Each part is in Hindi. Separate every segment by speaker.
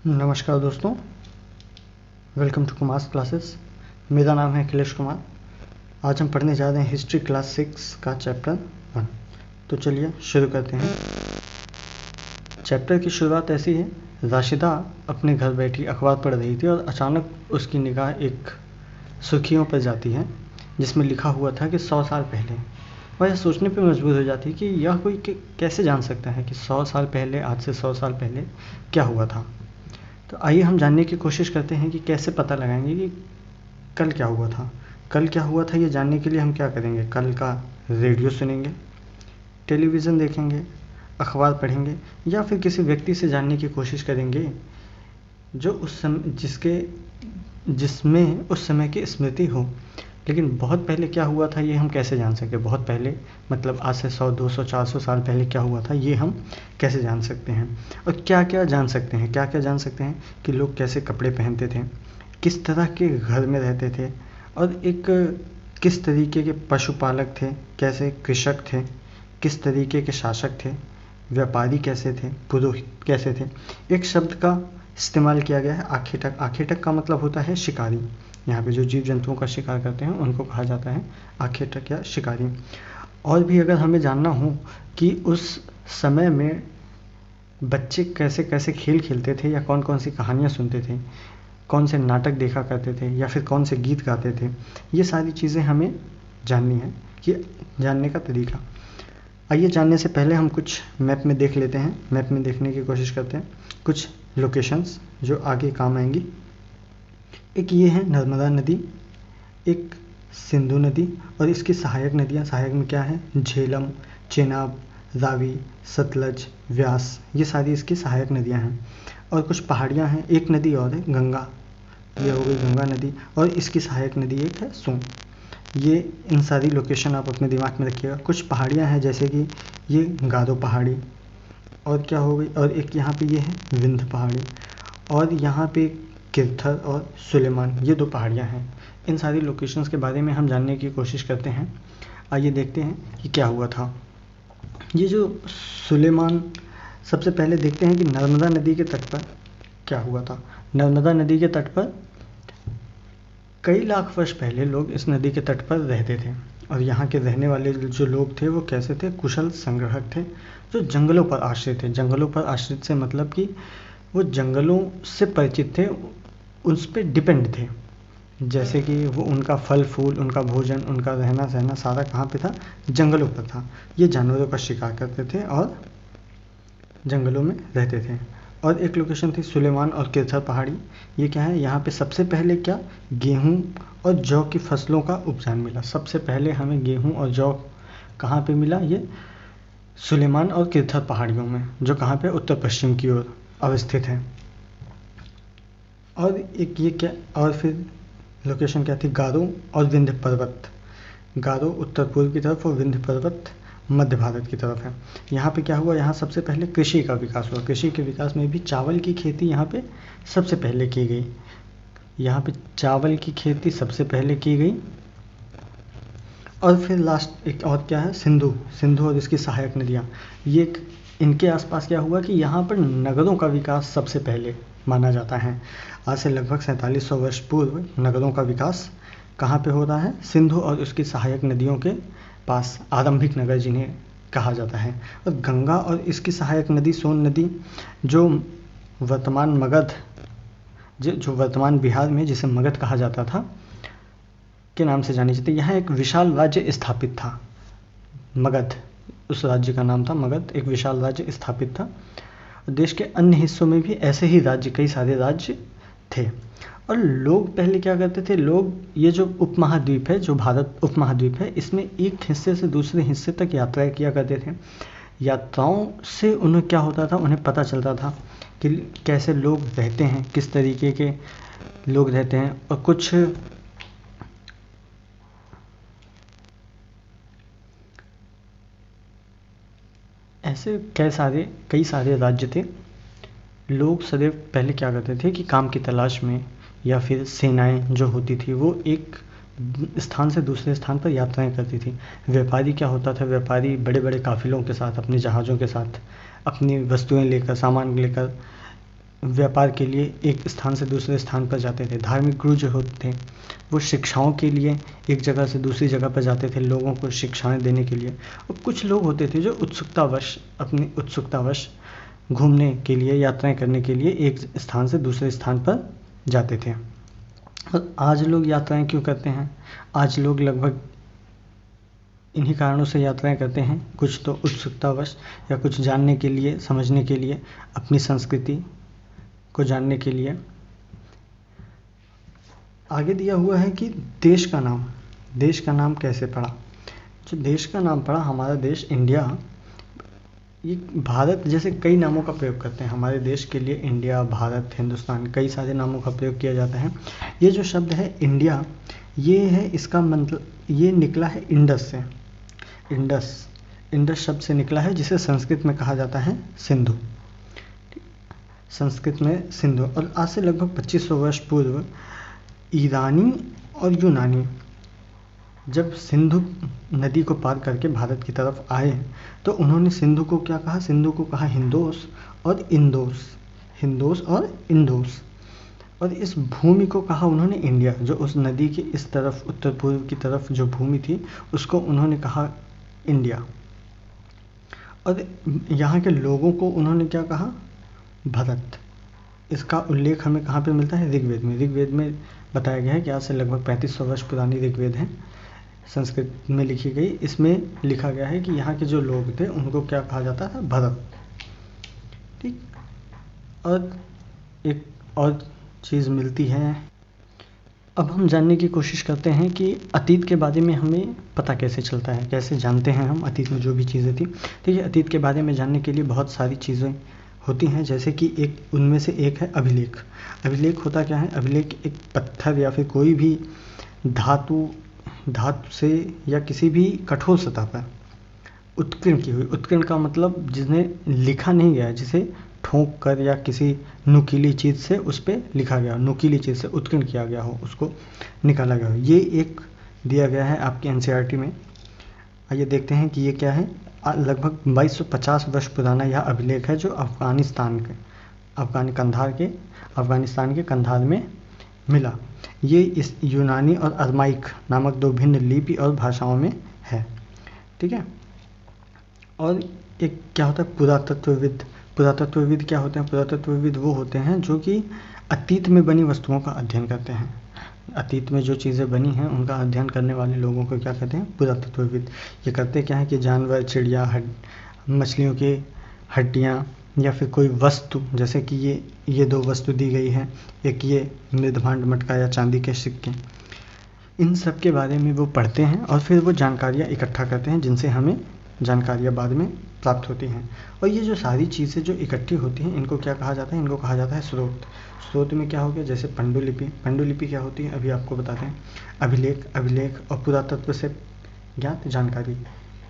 Speaker 1: नमस्कार दोस्तों, वेलकम टू कुमार्स क्लासेस। मेरा नाम है अखिलेश कुमार। आज हम पढ़ने जा रहे हैं हिस्ट्री क्लास 6 का चैप्टर 1। तो चलिए शुरू करते हैं। चैप्टर की शुरुआत ऐसी है, राशिदा अपने घर बैठी अखबार पढ़ रही थी और अचानक उसकी निगाह एक सुर्खियों पर जाती है जिसमें लिखा हुआ था कि 100 साल पहले। वह यह सोचने पर मजबूर हो जाती है कि यह कोई कैसे जान सकता है कि 100 साल पहले, आज से 100 साल पहले क्या हुआ था। तो आइए हम जानने की कोशिश करते हैं कि कैसे पता लगाएंगे कि कल क्या हुआ था। कल क्या हुआ था ये जानने के लिए हम क्या करेंगे, कल का रेडियो सुनेंगे, टेलीविज़न देखेंगे, अखबार पढ़ेंगे या फिर किसी व्यक्ति से जानने की कोशिश करेंगे जो उस समय जिसमें उस समय की स्मृति हो। लेकिन बहुत पहले क्या हुआ था ये हम कैसे जान सकते हैं। बहुत पहले मतलब आज से 100, 200, 400 साल पहले क्या हुआ था ये हम कैसे जान सकते हैं। और क्या क्या जान सकते हैं कि लोग कैसे कपड़े पहनते थे, किस तरह के घर में रहते थे, और एक किस तरीके के पशुपालक थे, कैसे कृषक थे, किस तरीके के शासक थे, व्यापारी कैसे थे, पुरोहित कैसे थे। एक शब्द का इस्तेमाल किया गया है, आखेटक। आखेटक का मतलब होता है शिकारी। यहाँ पे जो जीव जंतुओं का शिकार करते हैं उनको कहा जाता है आखेटक या शिकारी। और भी अगर हमें जानना हो कि उस समय में बच्चे कैसे कैसे खेल खेलते थे या कौन कौन सी कहानियाँ सुनते थे, कौन से नाटक देखा करते थे या फिर कौन से गीत गाते थे, ये सारी चीज़ें हमें जाननी है। ये जानने का तरीका। आइए जानने से पहले हम कुछ मैप में देख लेते हैं। मैप में देखने की कोशिश करते हैं कुछ लोकेशंस जो आगे काम आएंगी। एक ये है नर्मदा नदी, एक सिंधु नदी और इसकी सहायक नदियाँ। सहायक में क्या है, झेलम, चेनाब, रावी, सतलज, व्यास, ये सारी इसकी सहायक नदियाँ हैं। और कुछ पहाड़ियाँ हैं। एक नदी और है गंगा, ये हो गई गंगा नदी, और इसकी सहायक नदी एक है सोन। ये इन सारी लोकेशन आप अपने दिमाग में रखिएगा। कुछ पहाड़ियाँ हैं जैसे कि ये गारो पहाड़ी, और क्या हो गई, और एक यहाँ पे ये है विंध्य पहाड़ी, और यहाँ पे किरथर और सुलेमान, ये 2 पहाड़ियाँ हैं। इन सारी लोकेशंस के बारे में हम जानने की कोशिश करते हैं। आइए देखते हैं कि क्या हुआ था। ये जो सुलेमान, सबसे पहले देखते हैं कि नर्मदा नदी के तट पर क्या हुआ था। नर्मदा नदी के तट पर कई लाख वर्ष पहले लोग इस नदी के तट पर रहते थे, और यहाँ के रहने वाले जो लोग थे वो कैसे थे, कुशल संग्राहक थे जो जंगलों पर आश्रित थे। जंगलों पर आश्रित से मतलब कि वो जंगलों से परिचित थे, उस पर डिपेंड थे। जैसे कि वो उनका फल फूल, उनका भोजन, उनका रहना सहना सारा कहाँ पे था, जंगलों पर था। ये जानवरों का शिकार करते थे और जंगलों में रहते थे। और एक लोकेशन थी सुलेमान और किरथर पहाड़ी। ये क्या है, यहाँ पे सबसे पहले क्या, गेहूँ और जौ की फसलों का उपजान मिला। सबसे पहले हमें गेहूँ और जौ कहाँ पे मिला, ये सुलेमान और किरथर पहाड़ियों में, जो कहाँ पे उत्तर पश्चिम की ओर अवस्थित है। और एक ये क्या, और फिर लोकेशन क्या थी, गारो और विंध्य पर्वत। गारो उत्तर पूर्व की तरफ और विंध्य पर्वत मध्य भारत की तरफ है। यहाँ पे क्या हुआ, यहाँ सबसे पहले कृषि का विकास हुआ। कृषि के विकास में भी चावल की खेती यहाँ पे सबसे पहले की गई। यहाँ पे चावल की खेती सबसे पहले की गई। और फिर लास्ट एक और क्या है, सिंधु और इसकी सहायक नदियाँ। ये इनके आसपास क्या हुआ कि यहाँ पर नगरों का विकास सबसे पहले माना जाता है। आज से लगभग 4700 वर्ष पूर्व नगरों का विकास कहाँ पे हो रहा है, सिंधु और उसकी सहायक नदियों के पास, आरंभिक नगर जिन्हें कहा जाता है। और गंगा और इसकी सहायक नदी सोन नदी, जो वर्तमान मगध, जो वर्तमान बिहार में जिसे मगध कहा जाता था के नाम से जानी जाती है। यहाँ एक विशाल राज्य स्थापित था, मगध, उस राज्य का नाम था मगध। एक विशाल राज्य स्थापित था। देश के अन्य हिस्सों में भी ऐसे ही राज्य, कई सारे राज्य थे। और लोग पहले क्या करते थे, लोग ये जो उपमहाद्वीप है, जो भारत उपमहाद्वीप है, इसमें एक हिस्से से दूसरे हिस्से तक यात्राएं किया करते थे। यात्राओं से उन्हें क्या होता था, उन्हें पता चलता था कि कैसे लोग रहते हैं, किस तरीके के लोग रहते हैं। और कुछ ऐसे कई सारे राज्य थे। लोग सदैव पहले क्या करते थे कि काम की तलाश में या फिर सेनाएं जो होती थी वो एक स्थान से दूसरे स्थान पर यात्राएं करती थी। व्यापारी क्या होता था, व्यापारी बड़े बड़े काफिलों के साथ, अपने जहाज़ों के साथ अपनी वस्तुएं लेकर, सामान लेकर व्यापार के लिए एक स्थान से दूसरे स्थान पर जाते थे। धार्मिक गुरु जो होते थे वो शिक्षाओं के लिए एक जगह से दूसरी जगह पर जाते थे, लोगों को शिक्षाएं देने के लिए। और कुछ लोग होते थे जो अपनी उत्सुकतावश घूमने के लिए, यात्राएं करने के लिए एक स्थान से दूसरे स्थान पर जाते थे। और आज लोग यात्राएं क्यों करते हैं? आज लोग लगभग इन्हीं कारणों से यात्राएं करते हैं। कुछ तो उत्सुकतावश, या कुछ जानने के लिए, समझने के लिए, अपनी संस्कृति को जानने के लिए। आगे दिया हुआ है कि देश का नाम कैसे पड़ा। जो देश का नाम पड़ा, हमारा देश इंडिया, ये भारत जैसे कई नामों का प्रयोग करते हैं हमारे देश के लिए। इंडिया, भारत, हिंदुस्तान, कई सारे नामों का प्रयोग किया जाता है। ये जो शब्द है इंडिया, ये है, इसका मतलब ये निकला है इंडस से। इंडस शब्द से निकला है, जिसे संस्कृत में कहा जाता है सिंधु। संस्कृत में सिंधु। और आज से लगभग 2500 वर्ष पूर्व ईरानी और यूनानी जब सिंधु नदी को पार करके भारत की तरफ आए, तो उन्होंने सिंधु को क्या कहा? सिंधु को कहा हिंदोस और इंडोस। और इस भूमि को कहा उन्होंने इंडिया। जो उस नदी के इस तरफ, उत्तर पूर्व की तरफ जो भूमि थी, उसको उन्होंने कहा इंडिया। और यहाँ के लोगों को उन्होंने क्या कहा? भरत। इसका उल्लेख हमें कहाँ पे मिलता है? ऋग्वेद में। ऋग्वेद में बताया गया है कि आज से लगभग 3500 वर्ष पुरानी ऋग्वेद है, संस्कृत में लिखी गई। इसमें लिखा गया है कि यहाँ के जो लोग थे उनको क्या कहा जाता था? भरत। ठीक। और एक और चीज़ मिलती है। अब हम जानने की कोशिश करते हैं कि अतीत के बारे में हमें पता कैसे चलता है, कैसे जानते हैं हम अतीत में जो भी चीज़ें थी। ठीक है, अतीत के बारे में जानने के लिए बहुत सारी चीज़ें होती हैं, जैसे कि उनमें से एक है अभिलेख। अभिलेख होता क्या है? अभिलेख एक पत्थर या फिर कोई भी धातु से या किसी भी कठोर सतह पर उत्कीर्ण की हुई, उत्कीर्ण का मतलब जिसने लिखा नहीं गया, जिसे ठोक कर या किसी नुकीली चीज़ से उस पर लिखा गया, नुकीली चीज़ से उत्कीर्ण किया गया हो, उसको निकाला गया हो। ये एक दिया गया है आपके एनसीईआरटी में। आइए देखते हैं कि ये क्या है। लगभग 2250 वर्ष पुराना यह अभिलेख है, जो अफगानिस्तान के कंधार में मिला। ये इस यूनानी और अरमाइक नामक दो भिन्न लिपि और भाषाओं में है। ठीक है। और एक क्या होता है? पुरातत्वविद। पुरातत्वविद क्या होते हैं? पुरातत्वविद वो होते हैं जो कि अतीत में बनी वस्तुओं का अध्ययन करते हैं। अतीत में जो चीज़ें बनी हैं उनका अध्ययन करने वाले लोगों को क्या कहते हैं? पुरातत्वविद। ये करते क्या है कि जानवर, चिड़िया, मछलियों की हड्डियाँ, या फिर कोई वस्तु, जैसे कि ये दो वस्तु दी गई है, एक ये मृदभांड मटका या चांदी के सिक्के, इन सब के बारे में वो पढ़ते हैं और फिर वो जानकारियाँ इकट्ठा करते हैं, जिनसे हमें जानकारियाँ बाद में प्राप्त होती हैं। और ये जो सारी चीज़ें जो इकट्ठी होती हैं, इनको क्या कहा जाता है? इनको कहा जाता है स्रोत। स्रोत में क्या हो गया? जैसे पांडुलिपि। पांडुलिपि क्या होती है? अभी आपको बताते हैं। अभिलेख और पुरातत्व से ज्ञात जानकारी,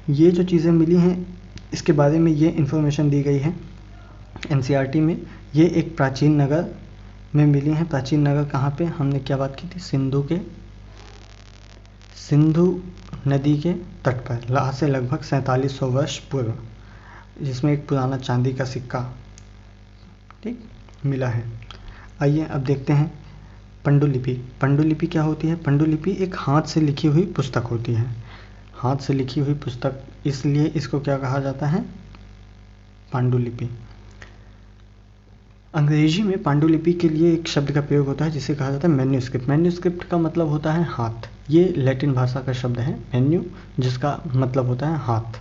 Speaker 1: ये जो चीज़ें मिली हैं, इसके बारे में ये इन्फॉर्मेशन दी गई है एनसीईआरटी में। ये एक प्राचीन नगर में मिली हैं। प्राचीन नगर कहाँ पे? हमने क्या बात की थी? सिंधु नदी के तट पर, आज से लगभग 4700 वर्ष पूर्व, जिसमें एक पुराना चांदी का सिक्का ठीक मिला है। आइए अब देखते हैं पांडुलिपि। पांडुलिपि क्या होती है? पांडुलिपि एक हाथ से लिखी हुई पुस्तक होती है। हाथ से लिखी हुई पुस्तक, इसलिए इसको क्या कहा जाता है? पांडुलिपि। अंग्रेजी में पांडुलिपि के लिए एक शब्द का प्रयोग होता है जिसे कहा जाता है मैन्यूस्क्रिप्ट। मैन्यूस्क्रिप्ट का मतलब होता है हाथ। ये लैटिन भाषा का शब्द है मैन्यू, जिसका मतलब होता है हाथ।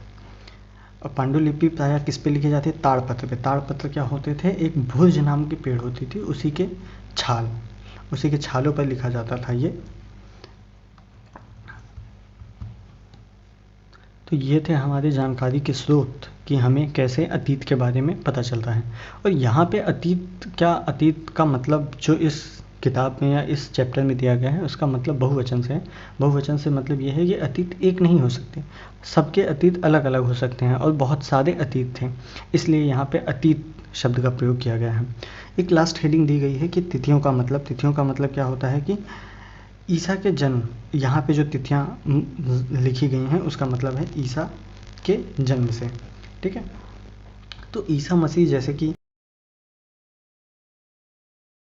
Speaker 1: और पांडुलिपि प्रायः किस पे लिखी जाती है? ताड़पत्र पे। ताड़पत्र क्या होते थे? एक भुर्ज नाम की पेड़ होती थी, उसी के छालों पर लिखा जाता था ये। तो ये थे हमारे जानकारी के स्रोत कि हमें कैसे अतीत के बारे में पता चलता है। और यहाँ पे अतीत का मतलब जो इस किताब में या इस चैप्टर में दिया गया है, उसका मतलब बहुवचन से है। बहुवचन से मतलब ये है कि अतीत एक नहीं हो सकते, सबके अतीत अलग अलग हो सकते हैं, और बहुत सारे अतीत थे, इसलिए यहाँ पे अतीत शब्द का प्रयोग किया गया है। एक लास्ट हेडिंग दी गई है कि तिथियों का मतलब क्या होता है कि ईसा के जन्म, यहाँ पे जो तिथियाँ लिखी गई हैं उसका मतलब है ईसा के जन्म से। ठीक है। तो ईसा मसीह, जैसे कि